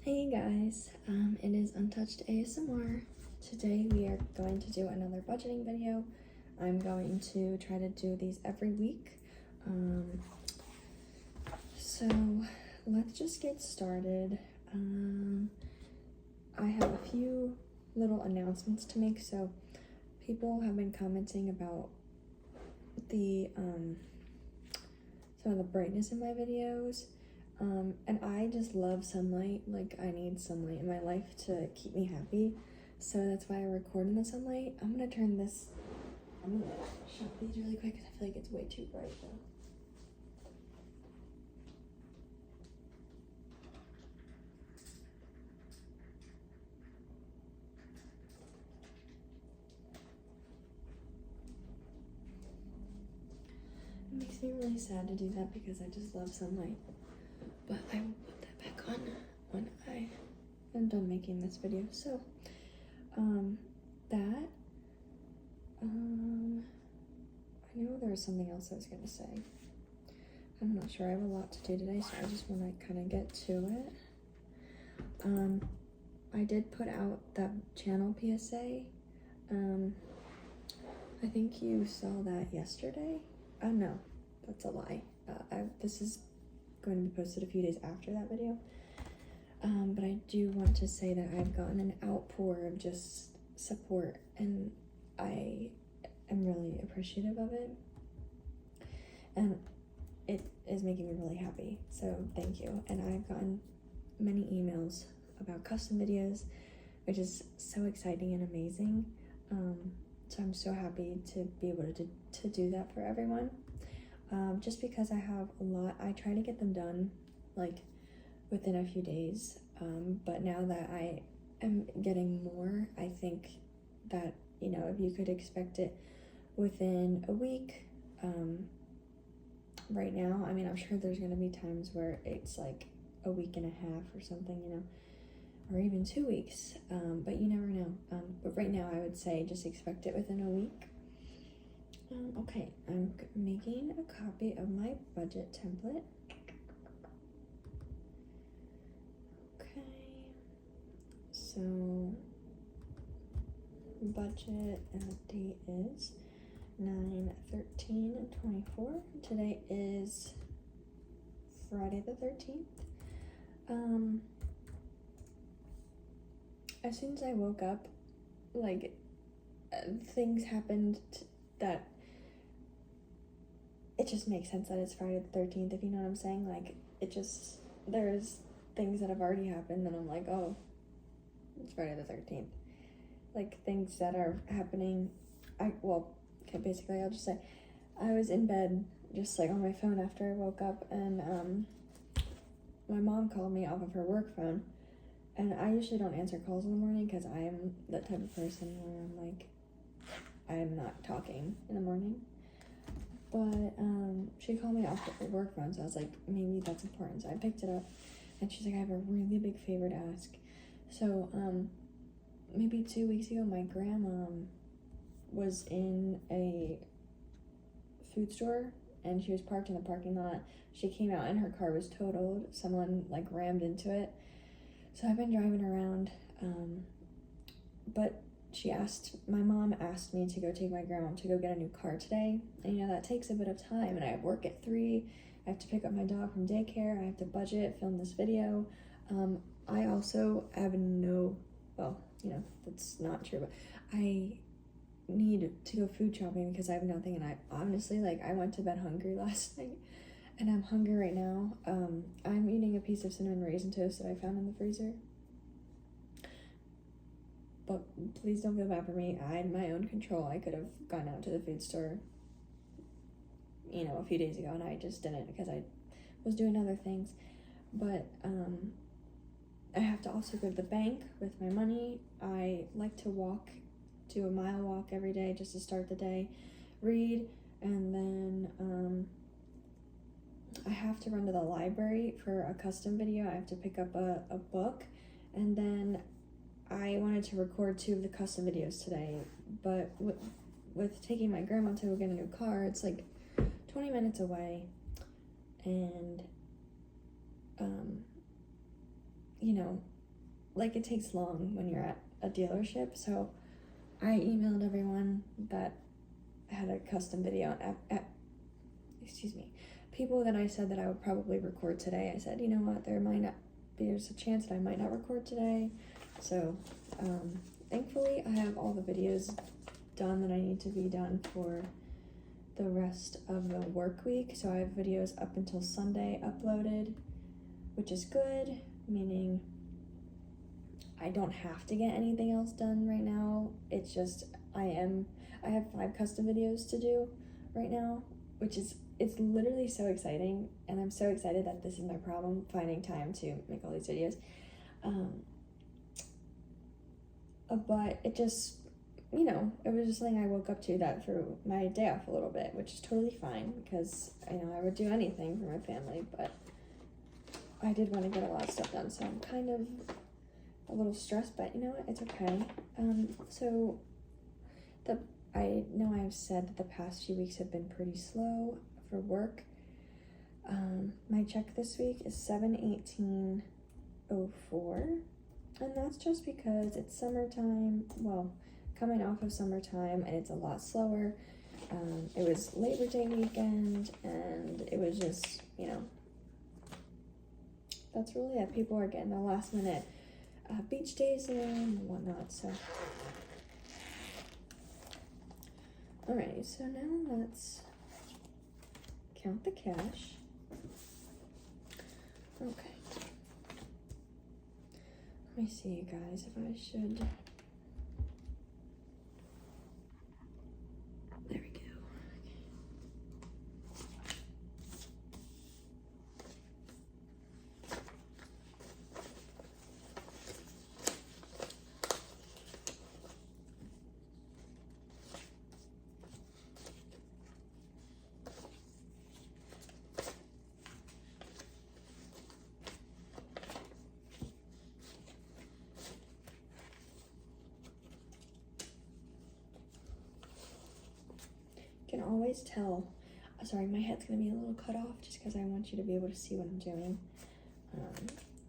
Hey guys, it is Untouched ASMR. Today we are going to do another budgeting video. I'm going to try to do these every week. So let's just get started. I have a few little announcements to make. So people have been commenting about the some of the brightness in my videos. And I just love sunlight. Like, I need sunlight in my life to keep me happy. So that's why I record in the sunlight. I'm gonna shut these really quick because I feel like it's way too bright though. It makes me really sad to do that because I just love sunlight. But I will put that back on when I am done making this video. So, I know there was something else I was gonna say. I'm not sure. I have a lot to do today, so I just want to kind of get to it. I did put out that channel PSA. I think you saw that yesterday. Oh no, that's a lie. This is going to be posted a few days after that video. But I do want to say that I've gotten an outpour of just support, and I am really appreciative of it. And it is making me really happy. So thank you. And I've gotten many emails about custom videos, which is so exciting and amazing. So I'm so happy to be able to do that for everyone. Just because I have a lot, I try to get them done like within a few days. But now that I am getting more, I think that, you know, if you could expect it within a week, right now, I mean, I'm sure there's gonna be times where it's like a week and a half or something, you know, or even 2 weeks, but you never know. But right now I would say just expect it within a week. Okay, I'm making a copy of my budget template. Okay, so budget, and the date is 9/13/24. Today is Friday the 13th. As soon as I woke up, like, things happened that it just makes sense that it's Friday the 13th, if you know what I'm saying. Like, there's things that have already happened, and I'm like, oh, it's Friday the 13th. Like, things that are happening, basically, I'll just say, I was in bed, just, like, on my phone after I woke up, and, my mom called me off of her work phone, and I usually don't answer calls in the morning, because I am that type of person where I'm, like, I'm not talking in the morning. But she called me off the work phone, so I was like, maybe that's important. So I picked it up, and she's like, I have a really big favor to ask. So maybe 2 weeks ago, my grandma was in a food store, and she was parked in the parking lot. She came out, and her car was totaled. Someone like rammed into it. So I've been driving around, but my mom asked me to go take my grandma to go get a new car today. And, you know, that takes a bit of time, and I work at 3. I have to pick up my dog from daycare. I have to budget, film this video. I also have that's not true, but I need to go food shopping because I have nothing, and I honestly, like, I went to bed hungry last night, and I'm hungry right now. I'm eating a piece of cinnamon raisin toast that I found in the freezer. But please don't feel bad for me. I had my own control. I could have gone out to the food store, you know, a few days ago, and I just didn't because I was doing other things. But I have to also go to the bank with my money. I like to do a mile walk every day just to start the day, read, and then I have to run to the library for a custom video. I have to pick up a book, and then I wanted to record 2 of the custom videos today, but with taking my grandma to go get a new car, it's like 20 minutes away, and you know, like, it takes long when you're at a dealership, so I emailed everyone that had a custom video people that I said that I would probably record today. I said, you know what, there's a chance that I might not record today. So thankfully I have all the videos done that I need to be done for the rest of the work week. So I have videos up until Sunday uploaded, which is good, meaning I don't have to get anything else done right now. It's just I have 5 custom videos to do right now, it's literally so exciting, and I'm so excited that this is my problem, finding time to make all these videos. But it just, it was just something I woke up to that threw my day off a little bit, which is totally fine, because I would do anything for my family, but I did want to get a lot of stuff done, so I'm kind of a little stressed, but you know what, it's okay. So I know I've said that the past few weeks have been pretty slow for work. My check this week is $718.04, and that's just because it's summertime, well, coming off of summertime, and it's a lot slower. It was Labor Day weekend, and it was just, that's really it. People are getting the last minute beach days in and whatnot, so. Alright, so now let's count the cash. Okay. Let me see, you guys, if I should. There we go. Can always tell. Sorry, my head's gonna be a little cut off just because I want you to be able to see what I'm doing.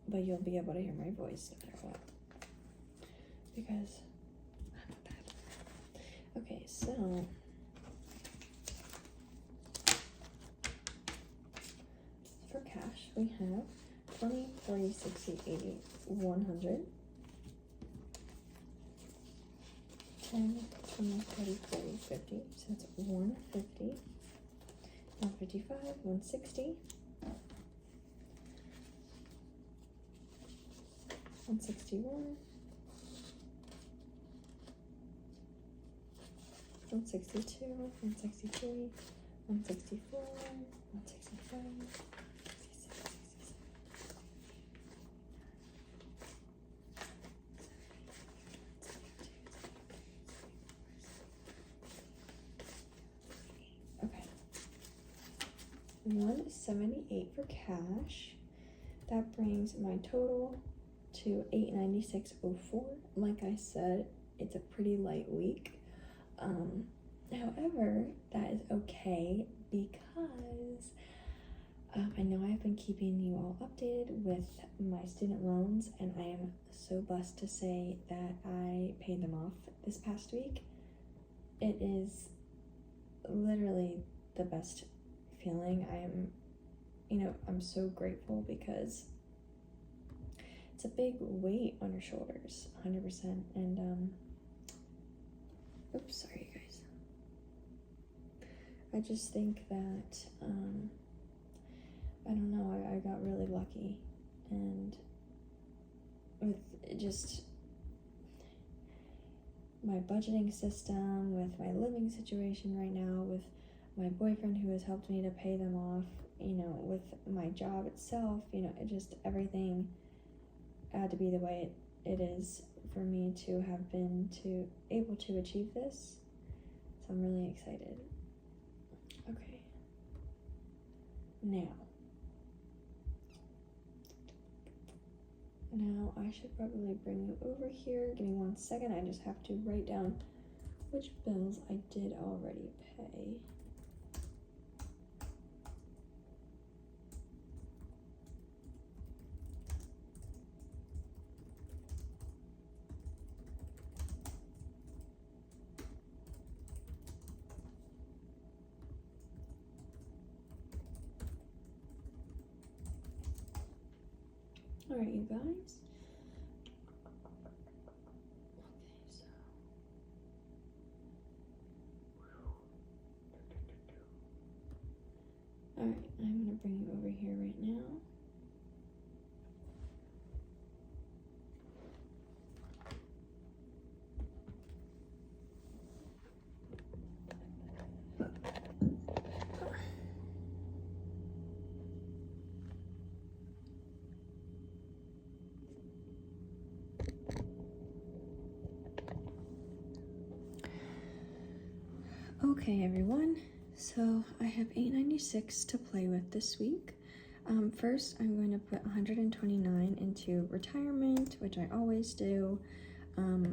But you'll be able to hear my voice no matter what. Because I'm a bad. Okay, so for cash we have 20, 40, 60, 80, 100. 10, 20, 30, 40, 50, so that's 150, 155, 160, 161, 162, 163, 164, 165, 178 for cash. That brings my total to $896.04. Like I said, it's a pretty light week. However, that is okay because I know I've been keeping you all updated with my student loans, and I am so blessed to say that I paid them off this past week. It is literally the best feeling. I'm so grateful because it's a big weight on your shoulders, 100%. And oops, sorry you guys. I just think that I don't know, I got really lucky, and with just my budgeting system, with my living situation right now, with my boyfriend who has helped me to pay them off, with my job itself, it just, everything had to be the way it is for me to have been able to achieve this. So I'm really excited. Okay. Now I should probably bring you over here. Give me 1 second. I just have to write down which bills I did already pay. Alright, you guys. Alright, I'm gonna bring you over here right now. Okay, everyone, so I have $8.96 to play with this week. First, I'm going to put $129 into retirement, which I always do.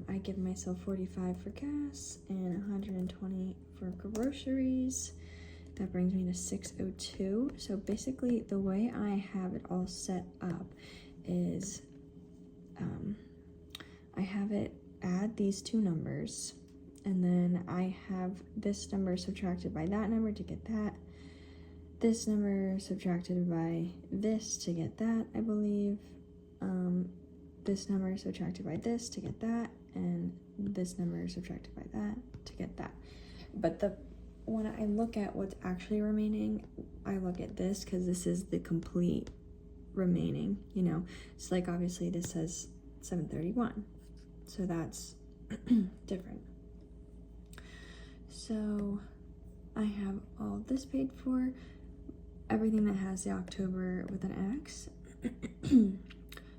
I give myself $45 for gas and $120 for groceries. That brings me to $602. So basically, the way I have it all set up is I have it add these two numbers, and then I have this number subtracted by that number to get that. This number subtracted by this to get that, I believe. This number subtracted by this to get that, and this number subtracted by that to get that. But when I look at what's actually remaining, I look at this because this is the complete remaining, you know. So like obviously this says 731, so that's different. So I have all of this paid for, everything that has the October with an X.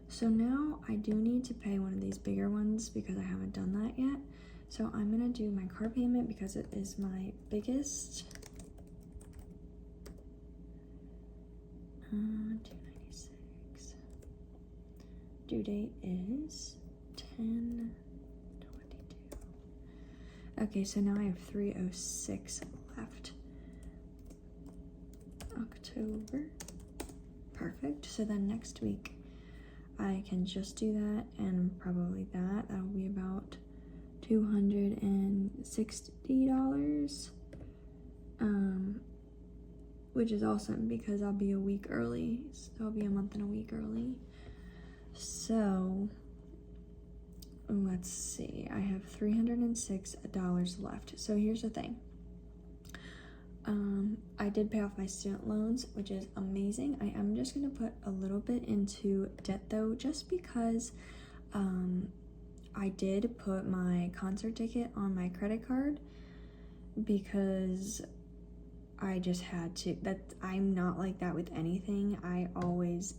So now I do need to pay one of these bigger ones because I haven't done that yet. So I'm gonna do my car payment because it is my biggest. $296. Due date is 10/22. Okay, so now I have 306 left. October. Perfect. So then next week I can just do that and probably that. That'll be about $260. Which is awesome because I'll be a week early. So I'll be a month and a week early. So let's see, I have $306 left. So here's the thing. I did pay off my student loans, which is amazing. I am just gonna put a little bit into debt though, just because I did put my concert ticket on my credit card because I just had to. That I'm not like that with anything. I always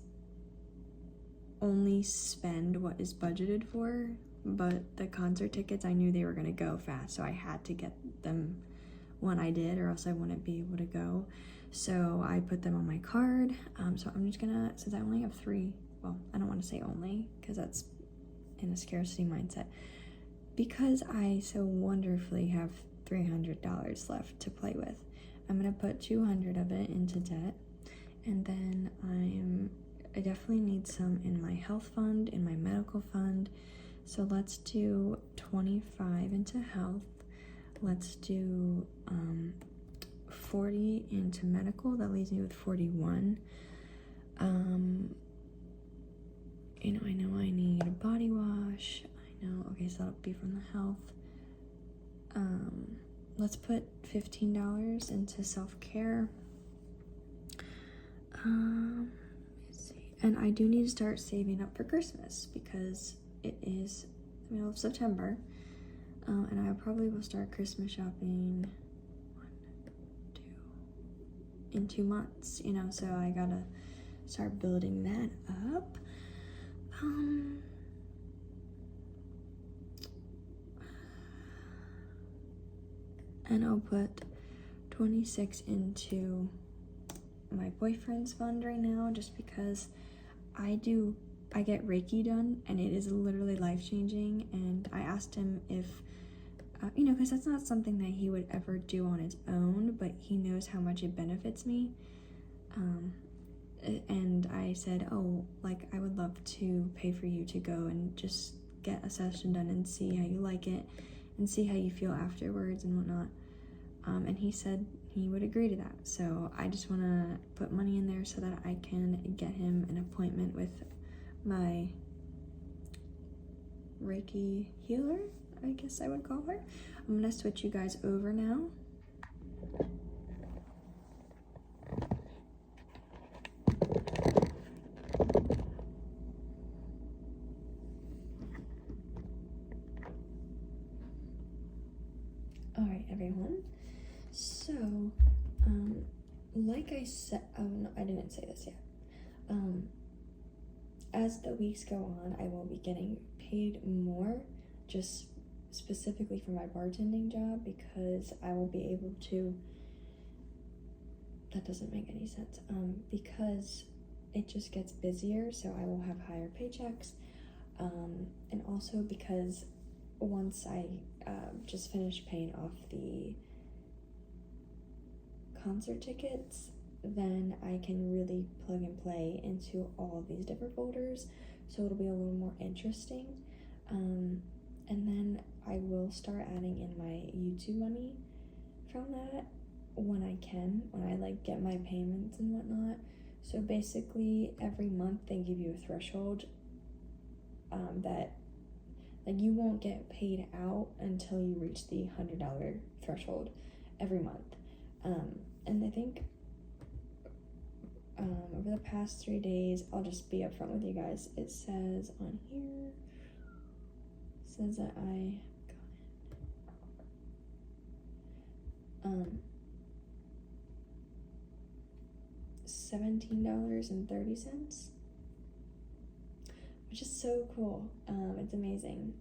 only spend what is budgeted for, but the concert tickets, I knew they were gonna go fast, so I had to get them when I did, or else I wouldn't be able to go. So I put them on my card. So I'm just gonna, since I only have 3, well, I don't want to say only because that's in a scarcity mindset, because I so wonderfully have $300 left to play with, I'm gonna put 200 of it into debt, and then I definitely need some in my health fund, in my medical fund. So let's do 25 into health. Let's do 40 into medical. That leaves me with 41. You know, I know I need a body wash. I know, okay, so that'll be from the health. Let's put $15 into self-care. Let's see. And I do need to start saving up for Christmas because it is the middle of September. And I probably will start Christmas shopping in 2 months, you know, so I gotta start building that up. And I'll put 26 into my boyfriend's fund right now, just because I get Reiki done and it is literally life-changing, and I asked him if you know, because that's not something that he would ever do on his own, but he knows how much it benefits me. And I said, oh, like, I would love to pay for you to go and just get a session done and see how you like it and see how you feel afterwards and whatnot. And he said he would agree to that. So I just want to put money in there so that I can get him an appointment with my Reiki healer, I guess I would call her. I'm gonna switch you guys over now. All right, everyone. So, like I said, oh no, I didn't say this yet. As the weeks go on, I will be getting paid more, just specifically for my bartending job, because I will be able to, that doesn't make any sense, because it just gets busier, so I will have higher paychecks, and also because once I just finish paying off the concert tickets, then I can really plug and play into all of these different folders, so it'll be a little more interesting. And then I will start adding in my YouTube money from that when I can, when I like get my payments and whatnot. So basically every month they give you a threshold that like you won't get paid out until you reach the $100 threshold every month. And I think over the past 3 days, I'll just be upfront with you guys. It says on here, it says that I got $17.30, which is so cool. It's amazing.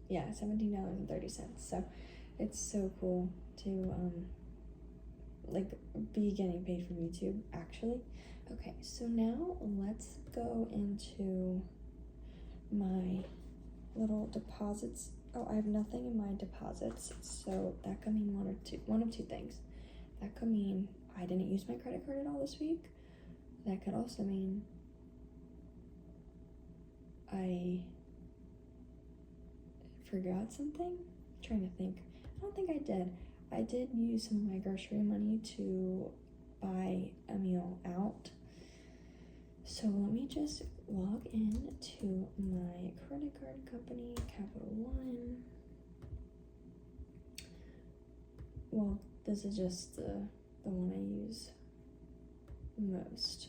Yeah, $17.30. So it's so cool to like be getting paid from YouTube actually. Okay, so now let's go into my little deposits. Oh, I have nothing in my deposits, so that could mean one of two things. That could mean I didn't use my credit card at all this week. That could also mean I forgot something. I'm trying to think. I don't think I did. I did use some of my grocery money to buy a meal out. So let me just log in to my credit card company, Capital One. Well, this is just the one I use most.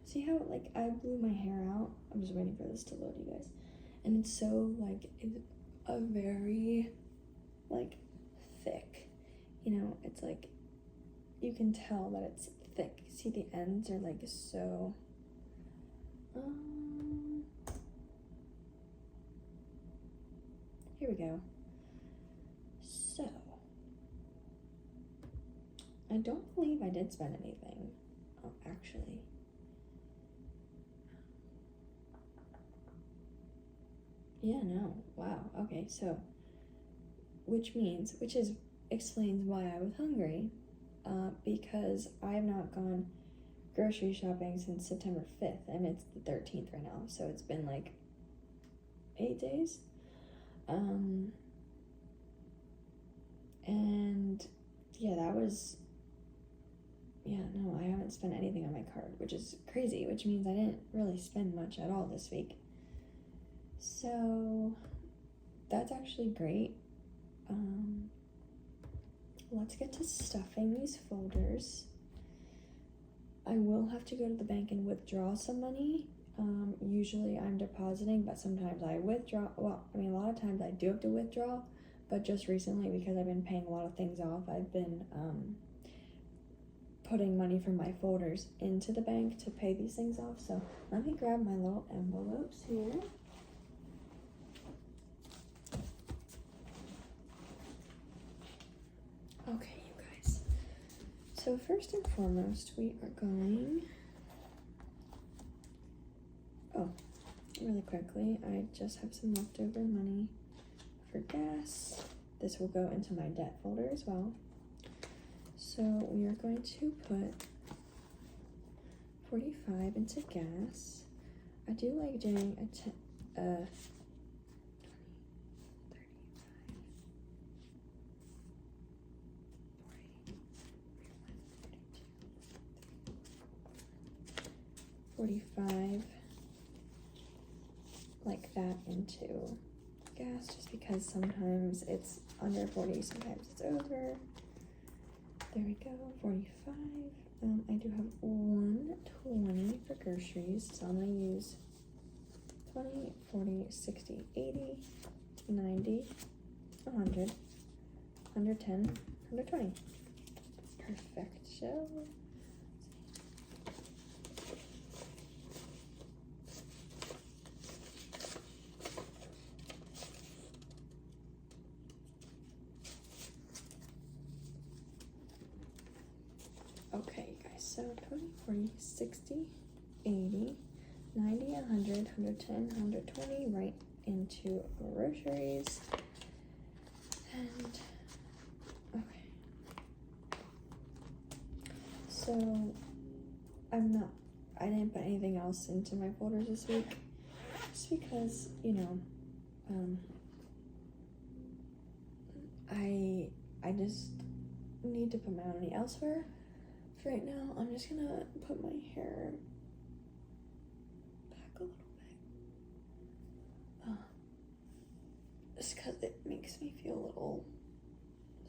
See how like I blew my hair out? I'm just waiting for this to load, you guys. And it's so like it's a very like thick, you know, it's like you can tell that it's thick. See the ends are like so here we go. So I don't believe I did spend anything. Oh, actually. Yeah, no. Wow. Okay, so which explains why I was hungry, because I have not gone grocery shopping since September 5th, and it's the 13th right now, so it's been like 8 days. And yeah, no, I haven't spent anything on my card, which is crazy, which means I didn't really spend much at all this week. So that's actually great. Let's get to stuffing these folders. I will have to go to the bank and withdraw some money. Usually I'm depositing, but sometimes I withdraw. Well, I mean, a lot of times I do have to withdraw, but just recently, because I've been paying a lot of things off, I've been putting money from my folders into the bank to pay these things off. So let me grab my little envelopes here. Okay, you guys. So first and foremost, we are going, really quickly, I just have some leftover money for gas. This will go into my debt folder as well. So we are going to put 45 into gas. I do like doing $45 like that into gas, just because sometimes it's under 40, sometimes it's over. There we go, 45. I do have 120 for groceries, so I'm gonna use 20, 40, 60, 80, 90, 100, 110, 120. Perfect. So okay, guys, so 20, 40, 60, 80, 90, 100, 110, 120 right into groceries. And okay, so I didn't put anything else into my folders this week, just because, you know, I just need to put my money elsewhere. For right now, I'm just gonna put my hair back a little bit. Just because it makes me feel a little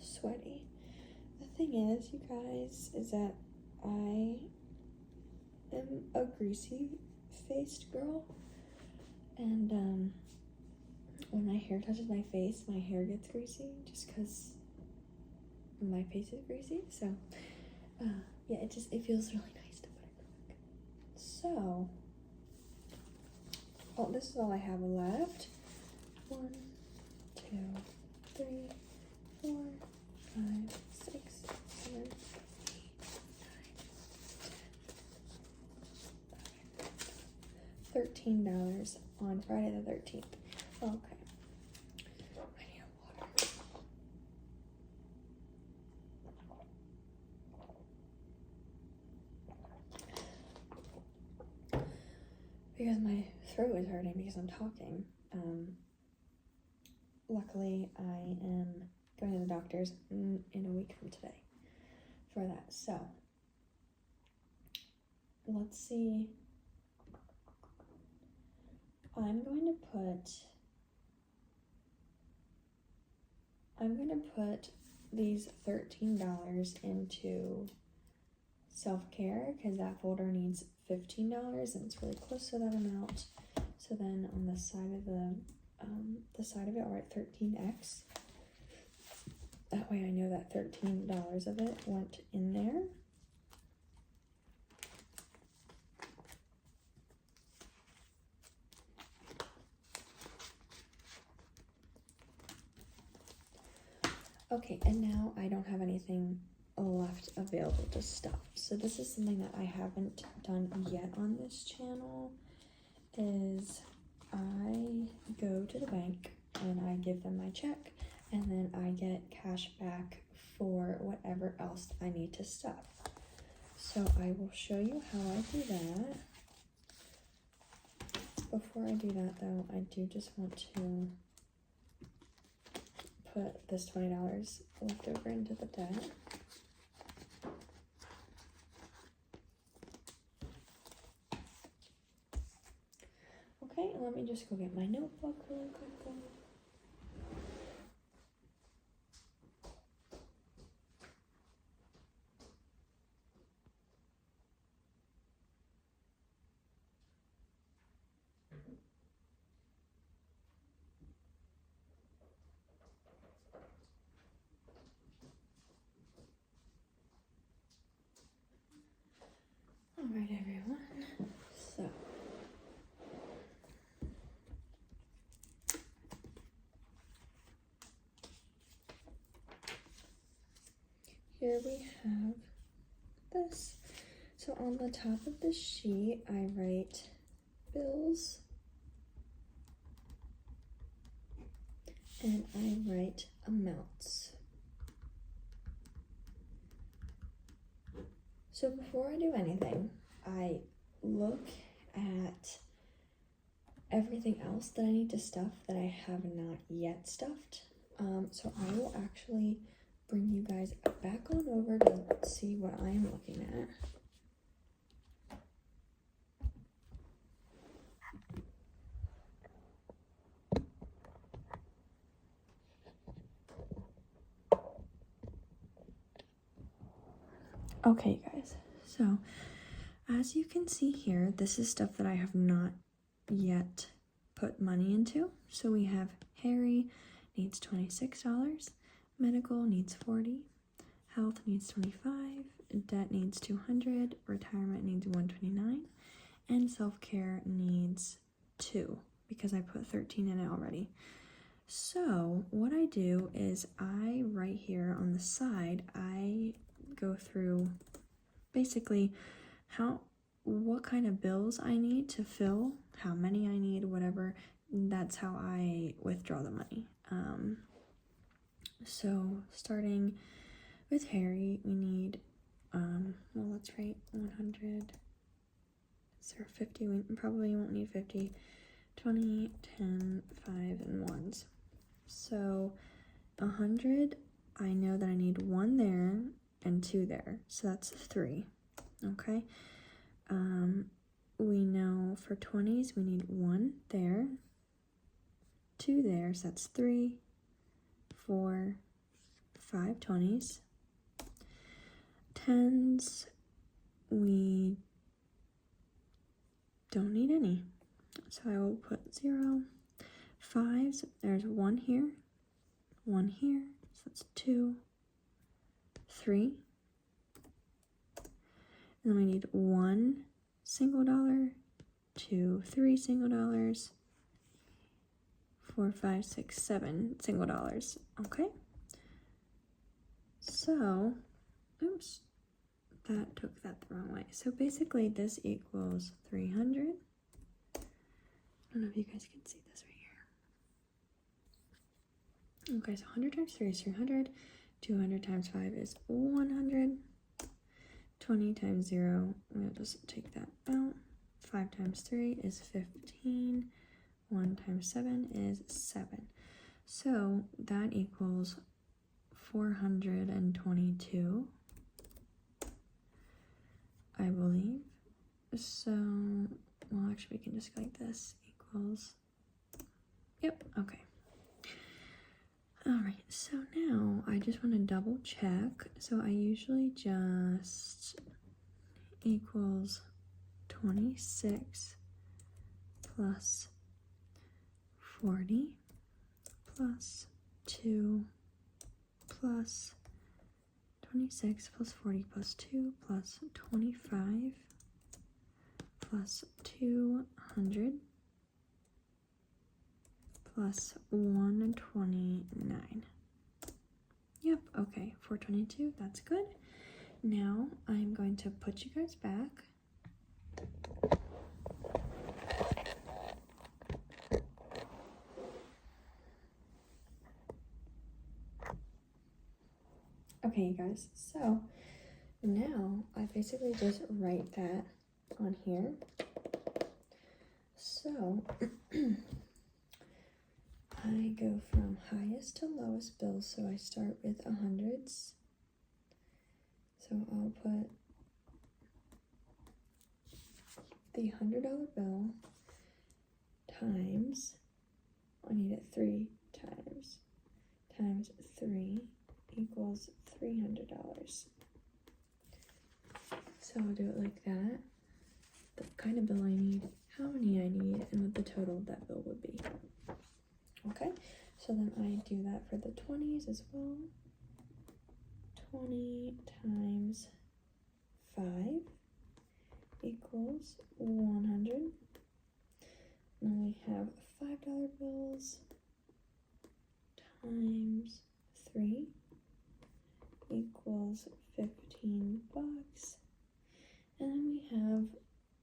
sweaty. The thing is, you guys, is that I am a greasy faced girl, and when my hair touches my face, my hair gets greasy just because my face is greasy. So yeah, it feels really nice to put it back. So this is all I have left. 1, 2, 3, 4, 5, 6, 7, 8, 9, 10, $13 on Friday the 13th. Okay. I need water. Because my throat is hurting because I'm talking. Luckily, I am going to the doctor's in a week from today for that. So, let's see. I'm going to put these $13 into self-care, because that folder needs $15 and it's really close to that amount. So then on the side of it, I'll write 13x. That way I know that $13 of it went in there. Okay, and now I don't have anything left available to stuff. So this is something that I haven't done yet on this channel, is I go to the bank and I give them my check, and then I get cash back for whatever else I need to stuff. So I will show you how I do that. Before I do that though, I do just want to put this $20 left over into the debt. Okay, let me just go get my notebook really quickly. All right, everyone. So here we have this. So on the top of the sheet, I write bills and I write amounts. So before I do anything, I look at everything else that I need to stuff that I have not yet stuffed. So I will actually bring you guys back on over to see what I am looking at. Okay, guys, so as you can see here, this is stuff that I have not yet put money into. So we have Harry needs $26, medical needs $40, health needs $25, debt needs $200, retirement needs $129, and self-care needs $2 because I put 13 in it already. So what I do is I right here on the side, I go through basically what kind of bills I need to fill, how many I need, whatever. That's how I withdraw the money. So starting with Harry, we need, well, let's write 100. Is there 50? We probably won't need 50. 20, 10, 5, and 1s. So 100, I know that I need 1 there and 2 there. So that's 3. Okay. We know for 20s, we need 1 there, 2 there, so that's 3, 4, 5 20s. 10s, we don't need any, so I will put 0. 5s, there's 1 here, 1 here, so that's 2, 3. And then we need 1 single dollar, 2, 3 single dollars, 4, 5, 6, 7 single dollars. Okay. So, oops, that took that the wrong way. So basically this equals 300. I don't know if you guys can see this right here. Okay, so 100 times 3 is 300. 200 times 5 is 100. 20 times 0, we'll just take that out. 5 times 3 is 15. 1 times 7 is 7. So that equals 422, I believe. So, well, actually, we can just go like this. Equals, yep, okay. All right, so now I just want to double check. So I usually just equals 26 plus 40 plus 2 plus 26 plus 40 plus 2 plus 25 plus 200 plus 129. Yep, okay, 422, that's good. Now I'm going to put you guys back. Okay, you guys, so now I basically just write that on here. So I go from highest to lowest bills, so I start with 100s. So I'll put the $100 bill times, I need it 3 times 3 equals $300. So I'll do it like that. The kind of bill I need, how many I need, and what the total of that bill would be. Okay, so then I do that for the 20s as well. 20 times 5 equals 100. Then we have $5 bills times 3 equals 15 bucks. And then we have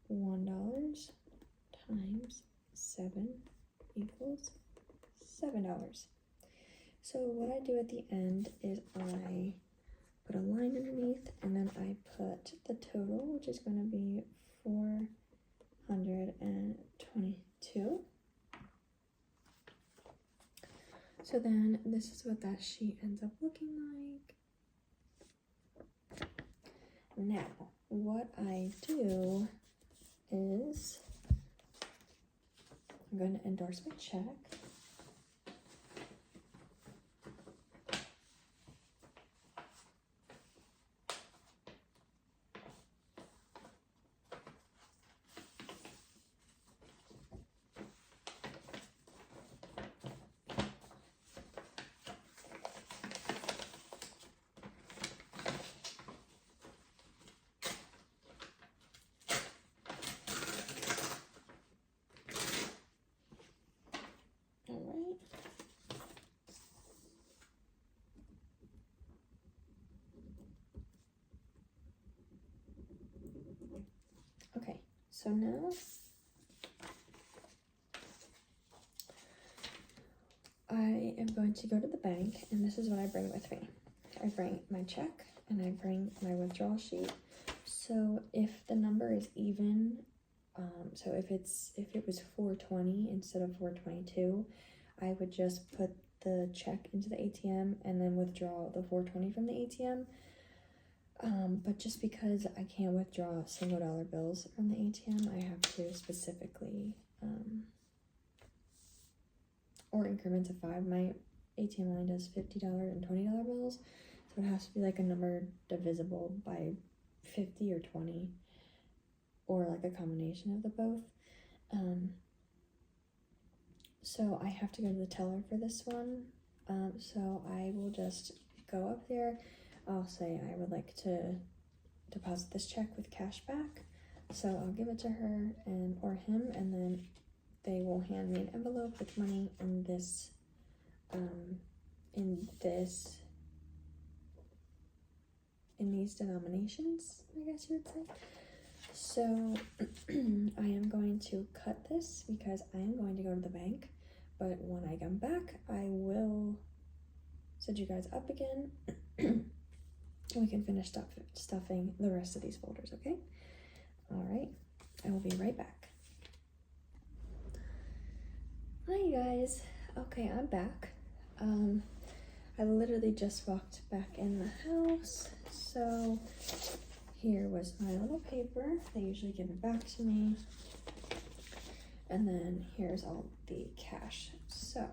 $1 times 7 equals $7. So what I do at the end is I put a line underneath, and then I put the total, which is going to be 422. So then this is what that sheet ends up looking like. Now, what I do is I'm going to endorse my check. So now I am going to go to the bank, and this is what I bring with me. I bring my check and I bring my withdrawal sheet. So if the number is even, so if it was 420 instead of 422, I would just put the check into the ATM and then withdraw the 420 from the ATM. But just because I can't withdraw single dollar bills from the ATM, I have to specifically, or increments of 5. My ATM line does $50 and $20 bills, so it has to be like a number divisible by 50 or 20, or like a combination of the both. So I have to go to the teller for this one. So I will just go up there. I'll say I would like to deposit this check with cash back. So I'll give it to her or him, and then they will hand me an envelope with money in this, in these denominations, I guess you would say. So I am going to cut this because I am going to go to the bank, but when I come back, I will set you guys up again and we can finish stuffing the rest of these folders, okay? All right, I will be right back. Hi, you guys. Okay, I'm back. I literally just walked back in the house, so here was my little paper. They usually give it back to me. And then here's all the cash. So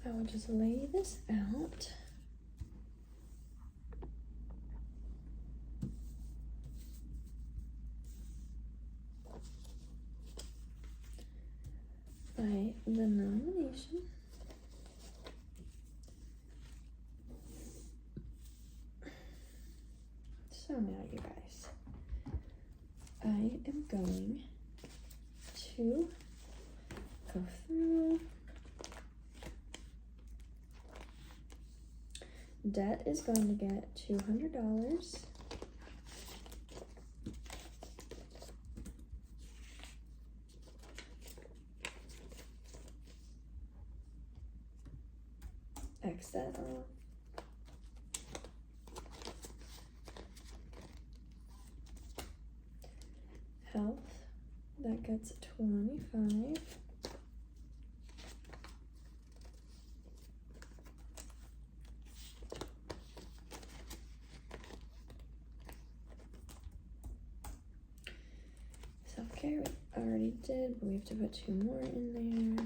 I will just lay this out. By denomination. So now, you guys, I am going to go through. Debt is going to get $200. X that off. Health, that gets 25. Self-care we already did, but we have to put 2 more in there.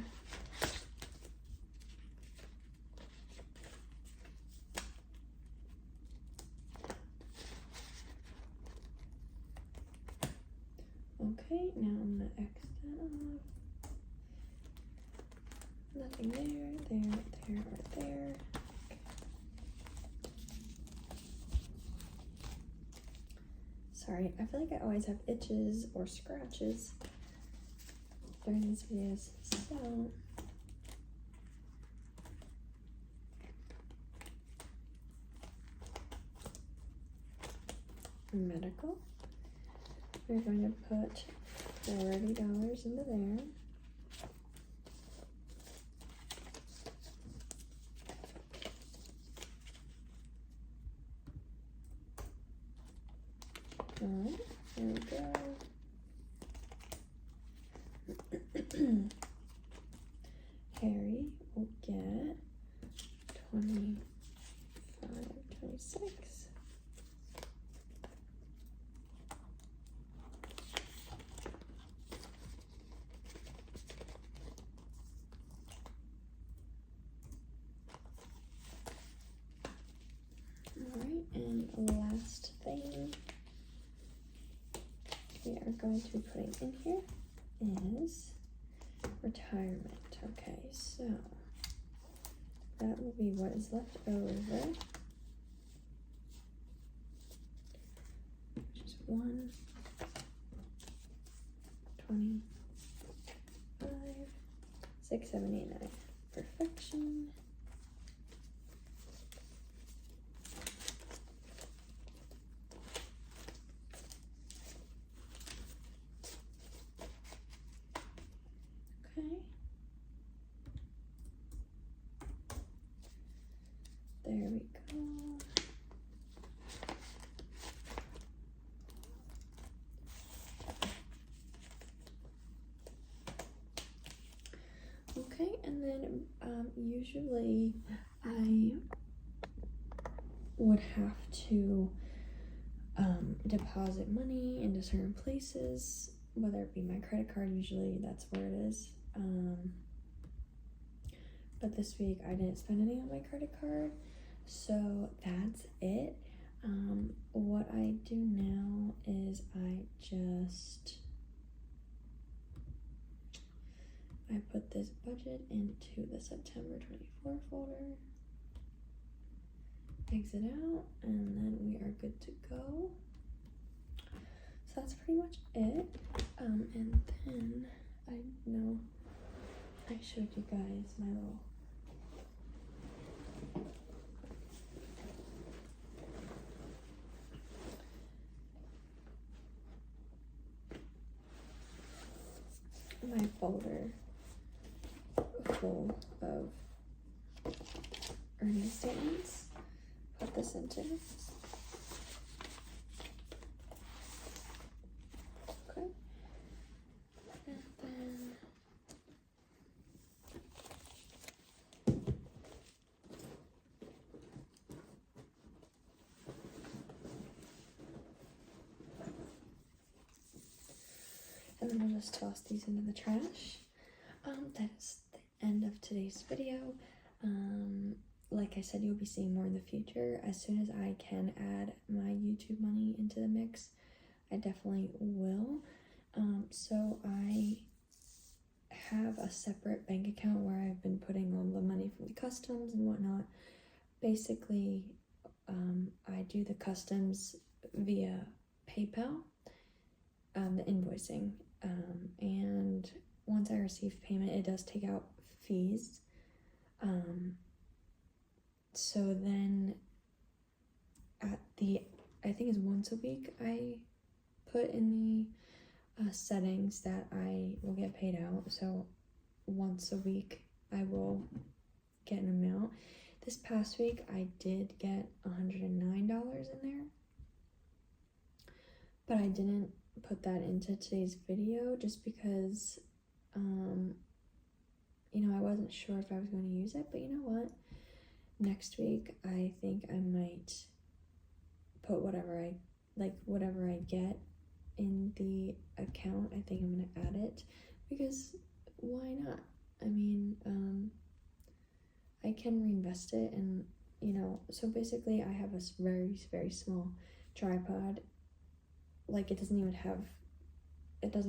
Okay, now I'm gonna X that off. Nothing there, or there. Okay. Sorry, I feel like I always have itches or scratches during these videos, so medical. We're going to put $40 into there. Alright, there we go. Harry will get 25, 26. Alright, and last thing we are going to be putting in here is retirement. Okay, so that will be what is left over, which is 1, 25, 6, 7, 8, 9. Perfection. There we go. Okay, and then usually I would have to deposit money into certain places, whether it be my credit card. Usually that's where it is. But this week I didn't spend any on my credit card, so that's it. What I do now is I put this budget into the September 24 folder, exit out, and then we are good to go. So that's pretty much it. And then I know I showed you guys my little my folder full of earning statements. Put this into. Okay. And then we'll just toss these into the trash. That is the end of today's video. Like I said, you'll be seeing more in the future. As soon as I can add my YouTube money into the mix, I definitely will. So I have a separate bank account where I've been putting all the money from the customs and whatnot. Basically, I do the customs via PayPal, the invoicing, and once I receive payment, it does take out fees. So then I think it's once a week, I put in the settings that I will get paid out. So once a week, I will get an amount. This past week, I did get $109 in there, but I didn't put that into today's video just because, I wasn't sure if I was going to use it, but you know what? Next week, I think I might put whatever I get in the account. I think I'm going to add it because why not? I mean, I can reinvest it and, so basically I have a very, very small tripod. Like it doesn't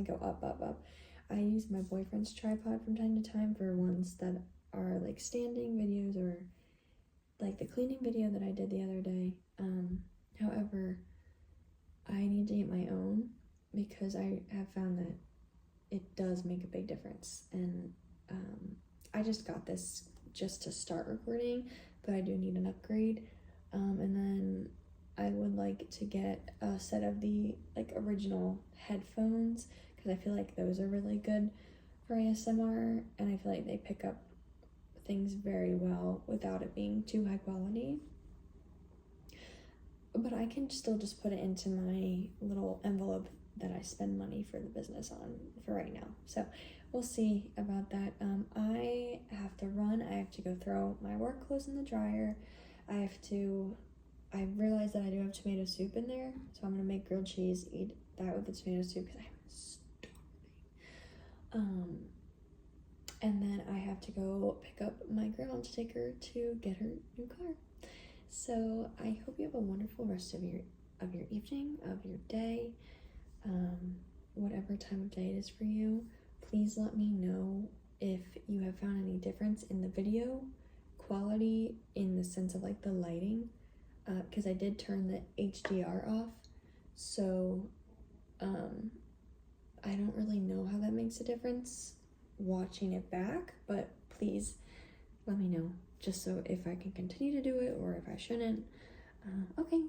go up. I use my boyfriend's tripod from time to time for ones that are like standing videos or like the cleaning video that I did the other day. However, I need to get my own because I have found that it does make a big difference. And I just got this just to start recording, but I do need an upgrade. And then I would like to get a set of the original headphones because I feel like those are really good for ASMR, and I feel like they pick up things very well without it being too high quality. But I can still just put it into my little envelope that I spend money for the business on for right now. So we'll see about that. I have to run. I have to go throw my work clothes in the dryer. I realized that I do have tomato soup in there, so I'm gonna make grilled cheese, eat that with the tomato soup because I'm starving. And then I have to go pick up my grandma to take her to get her new car. So I hope you have a wonderful rest of your evening, of your day, whatever time of day it is for you. Please let me know if you have found any difference in the video quality in the sense of the lighting, because I did turn the HDR off, so I don't really know how that makes a difference watching it back, but please let me know just so if I can continue to do it or if I shouldn't. Okay,